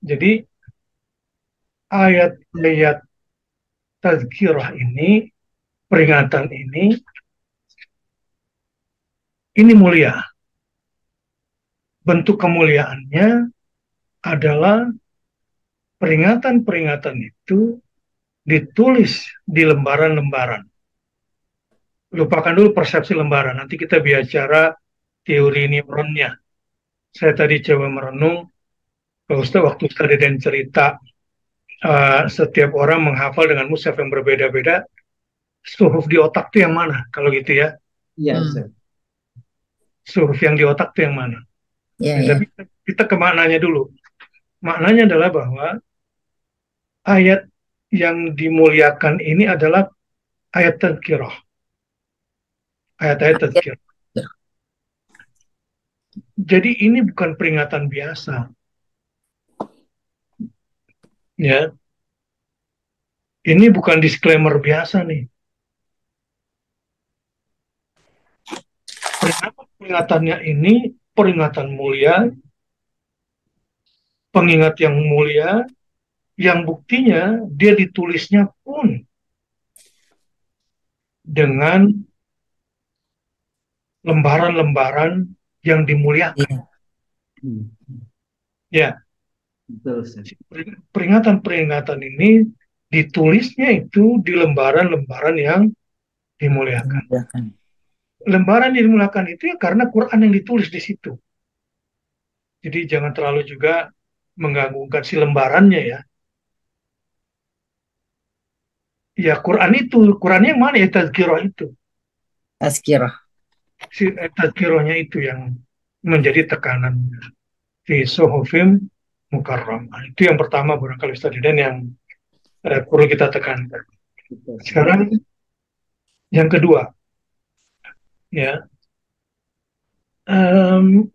Jadi ayat-ayat tazkirah ini, peringatan ini mulia. Bentuk kemuliaannya adalah peringatan-peringatan itu ditulis di lembaran-lembaran. Lupakan dulu persepsi lembaran. Nanti kita bicara teori neuronnya. Saya tadi coba merenung, Pak Ustaz, waktu tadi dan cerita setiap orang menghafal dengan mushaf yang berbeda-beda, suhuf di otak itu yang mana? Kalau gitu ya, Iya, Ustaz. suhuf yang di otak itu yang mana? Ya, Nah, ya. tapi kita ke maknanya dulu. Maknanya adalah bahwa ayat yang dimuliakan ini adalah ayat tazkirah. Ayat-ayat tazkirah. Jadi ini bukan peringatan biasa. Ya, ini bukan disclaimer biasa nih. Peringatannya ini peringatan mulia, pengingat yang mulia, yang buktinya dia ditulisnya pun dengan lembaran-lembaran yang dimuliakan. Ya. Hmm. Ya, Betul, Ustaz. peringatan-peringatan ini ditulisnya itu di lembaran-lembaran yang dimuliakan. Dimudahkan. Lembaran yang dimuliakan itu ya karena Quran yang ditulis di situ. Jadi jangan terlalu juga menggabungkan si lembarannya ya. Ya Quran itu, Qurannya yang mana ya tazkirah itu. Tazkirah. Si tazkirahnya itu yang menjadi tekanan di Suhufim Mukarramah. Itu yang pertama barangkali Ustaz dan yang perlu kita tekankan. Betul, Ustaz. Sekarang yang kedua, ya, em,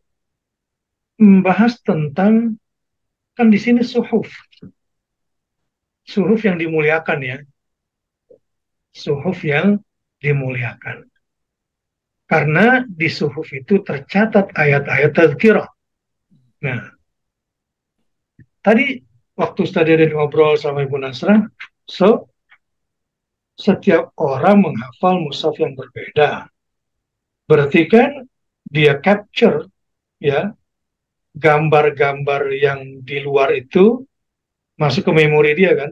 membahas tentang kan di sini suhuf yang dimuliakan ya, suhuf yang dimuliakan. Karena di suhuf itu tercatat ayat-ayat tazkirah. Nah, tadi waktu tadi ada ngobrol sama Ibu Nasra, setiap orang menghafal mushaf yang berbeda. Berarti kan dia capture ya gambar-gambar yang di luar itu masuk ke memori dia kan.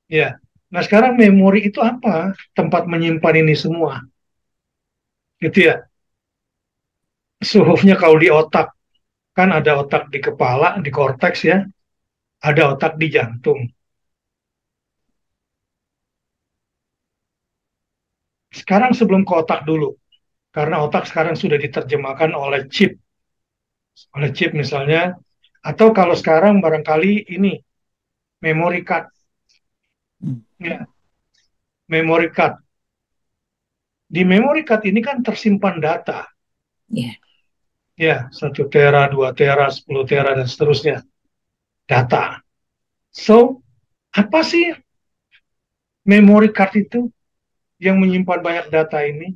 Ya. Nah sekarang memori itu apa? Tempat menyimpan ini semua. Gitu ya. Suhufnya kalau di otak, kan ada otak di kepala, di korteks ya. Ada otak di jantung. Sekarang sebelum ke otak dulu. Karena otak sekarang sudah diterjemahkan oleh chip misalnya. Atau kalau sekarang barangkali ini, memory card. Hmm. Ya, memory card. Di memory card ini kan tersimpan data. Ya. Ya, 1 tera, 2 tera, 10 tera, dan seterusnya. Data. So, apa sih memory card itu yang menyimpan banyak data ini?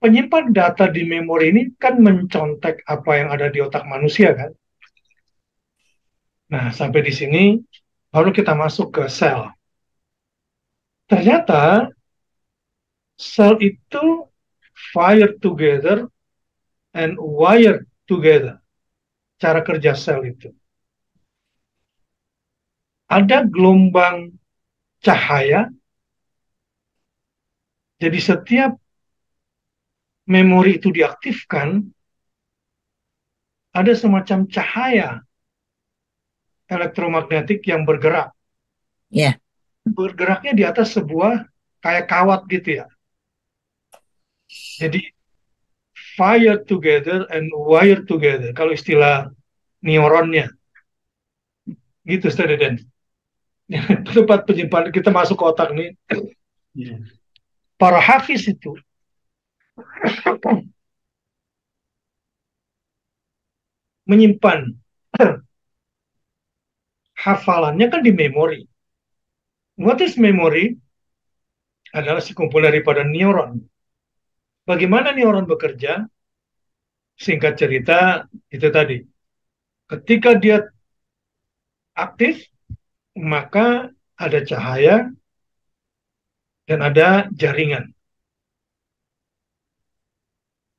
Penyimpan data di memori ini kan mencontek apa yang ada di otak manusia kan? Nah, sampai di sini baru kita masuk ke sel. Ternyata sel itu fire together and wire together. Cara kerja sel itu. Ada gelombang cahaya, jadi setiap memori itu diaktifkan, ada semacam cahaya elektromagnetik yang bergerak. Ya. Bergeraknya di atas sebuah kayak kawat gitu ya. Jadi fire together and wire together. Kalau istilah neuronnya. Gitu, Ustaz Den. Tempat penyimpanan kita masuk ke otak nih. Iya. Para hafiz itu menyimpan hafalannya kan di memori. What is memory? Adalah sekumpul daripada neuron. Bagaimana neuron bekerja? Singkat cerita, itu tadi. Ketika dia aktif, maka ada cahaya dan ada jaringan.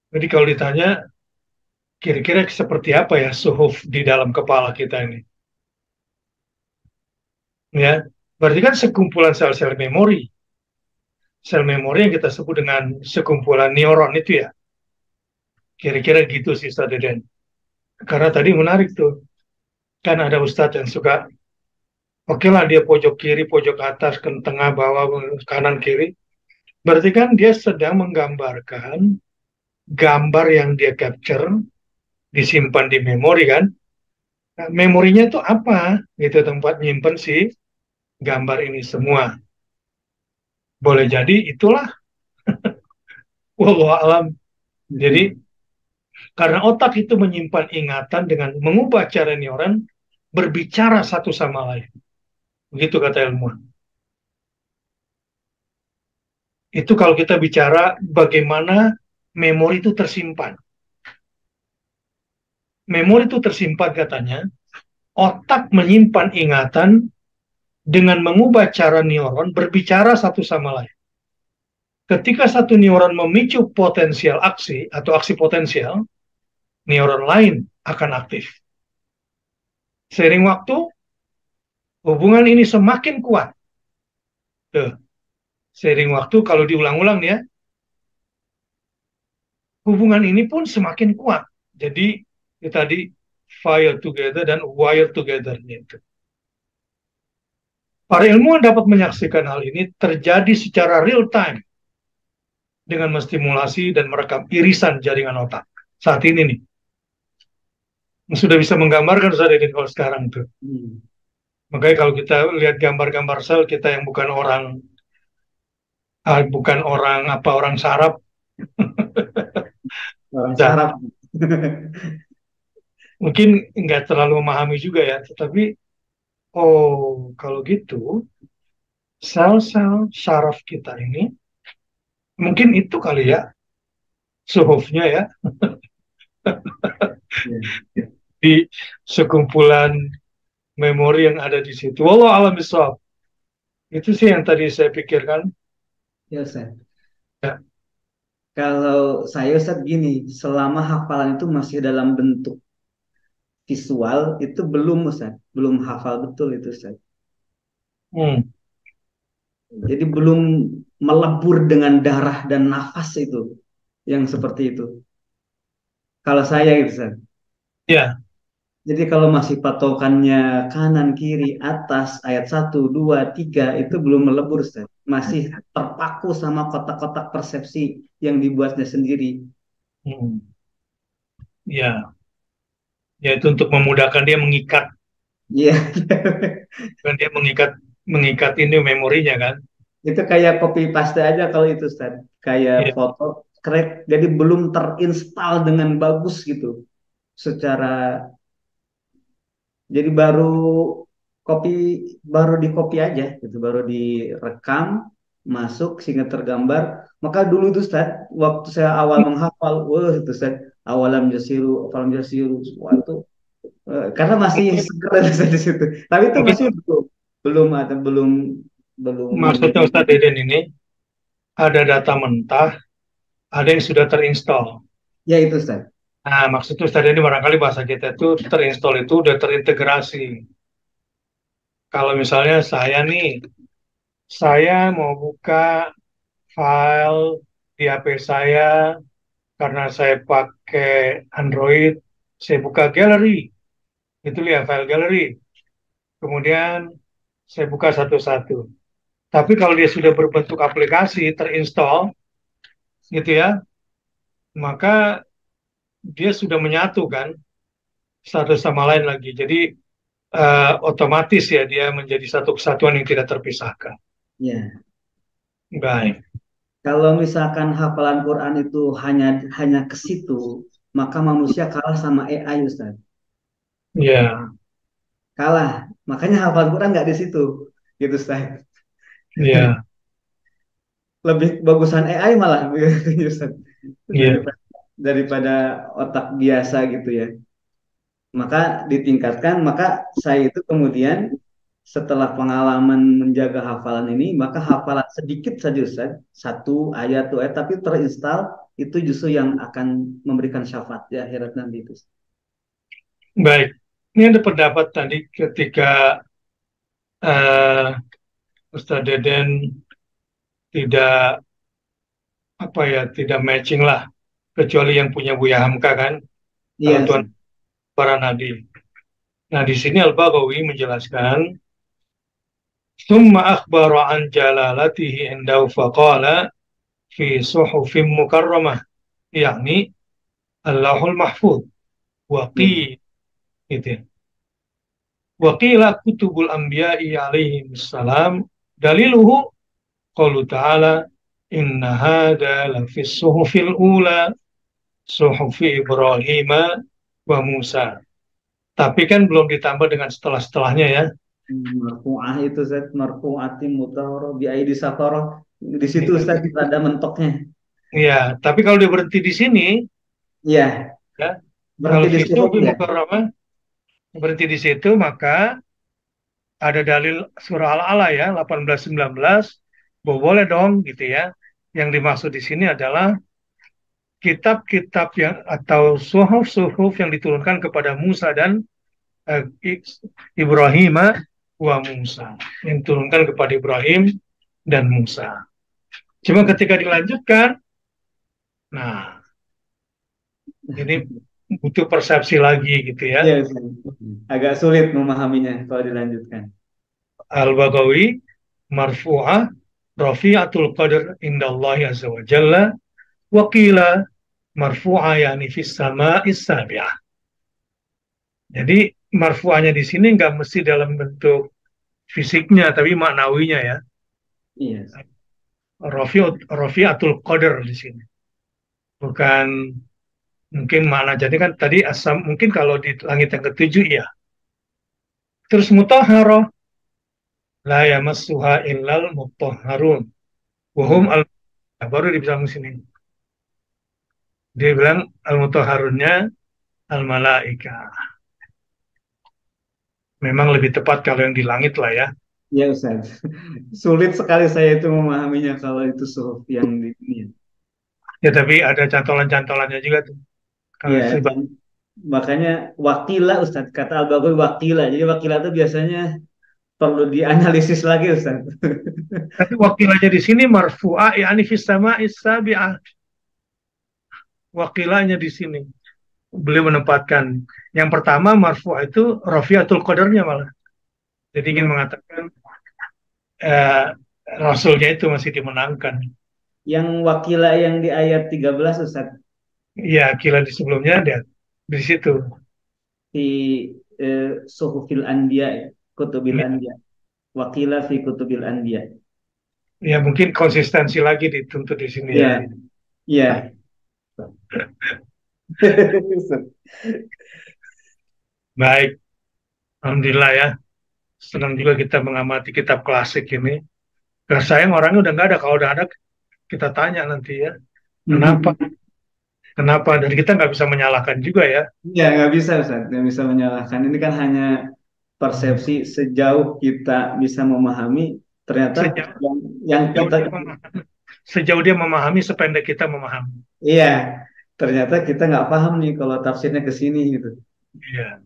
Jadi kalau ditanya, kira-kira seperti apa ya suhuf di dalam kepala kita ini? Ya, berarti kan sekumpulan sel-sel memori. Sel memori yang kita sebut dengan sekumpulan neuron itu ya. Kira-kira gitu sih, Ustaz Deden. Karena tadi menarik tuh. Kan ada Ustadz yang suka, oke lah dia pojok kiri, pojok atas, ke tengah, bawah, kanan, kiri. Berarti kan dia sedang menggambarkan gambar yang dia capture, disimpan di memori kan. Nah, memorinya itu apa? Itu tempat nyimpen si gambar ini semua. Boleh jadi itulah, wallahu alam. Jadi karena otak itu menyimpan ingatan dengan mengubah cara neuron berbicara satu sama lain. Begitu kata ilmuwan. Itu kalau kita bicara bagaimana memori itu tersimpan. Memori itu tersimpan katanya, otak menyimpan ingatan dengan mengubah cara neuron berbicara satu sama lain. Ketika satu neuron memicu potensial aksi atau aksi potensial, neuron lain akan aktif. Seiring waktu, hubungan ini semakin kuat. Tuh. Seiring waktu, kalau diulang-ulang ya, hubungan ini pun semakin kuat. Jadi, itu tadi fire together dan wire together. Gitu. Para ilmuwan dapat menyaksikan hal ini terjadi secara real time dengan menstimulasi dan merekam irisan jaringan otak. Saat ini nih, sudah bisa menggambarkan sudah ada kalau sekarang tuh. Makanya kalau kita lihat gambar-gambar sel kita yang bukan orang saraf, Orang dan saraf. mungkin nggak terlalu memahami juga ya. Tetapi oh kalau gitu sel-sel saraf kita ini mungkin itu kali ya suhufnya ya di sekumpulan memori yang ada di situ. Wallahu a'lam bishawab. Itu sih yang tadi saya pikirkan. Ya, Ustaz. Ya. Kalau saya, Ustaz, gini, selama hafalan itu masih dalam bentuk visual, itu belum, Ustaz. Belum hafal betul itu, Ustaz. Hmm. Jadi belum melebur dengan darah dan nafas itu, yang seperti itu. Kalau saya gitu, Ustaz. Ya. Jadi kalau masih patokannya kanan, kiri, atas, ayat 1, 2, 3, itu belum melebur, Ustaz. Masih terpaku sama kotak-kotak persepsi yang dibuatnya sendiri. Hmm. Ya. Ya itu untuk memudahkan dia mengikat. Iya. Kan dia mengikat ini memorinya kan. Itu kayak copy paste aja kalau itu, Ustaz. Kayak Ya. foto, crack, jadi belum terinstal dengan bagus gitu. Secara, jadi copy, baru di copy aja gitu, baru direkam, masuk sehingga tergambar. Maka dulu tuh, Ustaz, waktu saya awal menghafal, wah itu, Ustaz, awalam jasiru, suatu, karena masih seger Ustaz, di situ. Tapi itu Mungkin masih belum ada, belum maksudnya Ustadz Deden ini ada data mentah, ada yang sudah terinstall. ya itu, Ustaz. Nah, maksudnya Ustadz Deden barangkali bahasa kita itu terinstall itu udah terintegrasi. Kalau misalnya saya mau buka file di HP saya karena saya pakai Android, saya buka gallery, itu lihat file gallery. Kemudian saya buka satu-satu. Tapi kalau dia sudah berbentuk aplikasi terinstall, gitu ya, maka dia sudah menyatu kan satu sama lain lagi. Jadi otomatis ya dia menjadi satu kesatuan yang tidak terpisahkan. Ya. Baik. Kalau misalkan hafalan Quran itu hanya ke situ, maka manusia kalah sama AI, Ustaz. Ya, Kalah. Makanya hafalan Quran nggak di situ, gitu, Ustaz. ya, Lebih bagusan AI malah, Ustaz. ya. daripada otak biasa gitu ya. Maka ditingkatkan, maka saya itu kemudian setelah pengalaman menjaga hafalan ini, maka hafalan sedikit saja Ustaz, satu ayat, dua ayat, tapi terinstal itu justru yang akan memberikan syafaat di akhirat nanti itu. Baik, ini ada pendapat tadi ketika eh, Ustadz Deden tidak tidak matching lah, kecuali yang punya Buya Hamka kan, kalau Iya Tuhan Ustaz. para nabi. Nah, di sini Al-Baghawi menjelaskan, "Tsumma akhbara an jalalatihi indahu faqala fi suhufim mukarramah," yakni Allahul Mahfuz, Iya. waqi gitu ya. Waqila kutubul anbiya'i alaihi salam daliluhu qalu ta'ala inna hada lafis suhufil ula suhufi Ibrahim wa Musa. Tapi kan belum ditambah dengan setelah-setelahnya ya. Marfu'ah itu Ustaz, marfu'atim mutahharah bi aidi safarah. Di situ Ustaz ada mentoknya. Iya, tapi kalau dia berhenti di sini, Iya, ya, berhenti kalau di fisu suhuf bil ya. mukarramah berhenti di situ, maka ada dalil surah Al-Ala ya 18-19 bahwa boleh dong gitu ya. Yang dimaksud di sini adalah kitab-kitab yang atau suhuf-suhuf yang diturunkan kepada Musa dan eh, Ibrahim wa Musa, yang diturunkan kepada Ibrahim dan Musa. Cuma ketika dilanjutkan, nah ini butuh persepsi lagi gitu ya. Iya Ustaz. Agak sulit memahaminya kalau dilanjutkan. Al-Baghawi marfu'ah rafi'atul qadr indallahi azza wa jalla wa qila marfu'ah yani fis sama'is sabi'ah. Jadi marfu'ahnya di sini nggak mesti dalam bentuk fisiknya tapi maknawinya ya. Iya. Ustaz. Rafi'atul qadr di sini. Bukan mungkin makna jadi kan tadi asam mungkin kalau di langit yang ketujuh ya. Terus mutahharah la yamassuha illal mutahharun. Wahum al baru dibilang di sini. Dia bilang al-mutahharunnya al-malaika. Memang lebih tepat kalau yang di langit lah ya. Iya Ustaz. Sulit sekali saya itu memahaminya kalau itu suhuf yang di dunia. Ya tapi ada cantolan-cantolannya juga tuh. Kalau Iya, sebab makanya wakila Ustaz, kata Al-Baghawi wakila. Jadi wakila itu biasanya perlu dianalisis lagi Ustaz. tapi wakilannya di sini marfu'ah yani fis sama'is sabi'ah. Wakilanya di sini. Beliau menempatkan yang pertama marfu'ah itu rafi'atul qadarnya malah. Jadi ingin mengatakan eh, rasulnya itu masih dimenangkan. Yang wakila yang di ayat 13 Ustaz, Iya, kila di sebelumnya ada di situ. di suhufil anbiya, kutubil Ya, anbiya. Wakila fi kutubil anbiya. ya mungkin konsistensi lagi dituntut di sini ya. Iya, iya. Baik, alhamdulillah ya. Senang juga kita mengamati kitab klasik ini. Karena sayang orangnya udah nggak ada. Kalau udah ada, kita tanya nanti ya. Kenapa? Kenapa? Dan kita nggak bisa menyalahkan juga ya. Ya, nggak bisa Ustaz, nggak bisa menyalahkan. Ini kan hanya persepsi sejauh kita bisa memahami. Ternyata Sejauh, yang sejauh kita, dia memahami, sejauh dia memahami, sependek kita memahami. iya, ternyata kita nggak paham nih kalau tafsirnya ke sini gitu. Iya.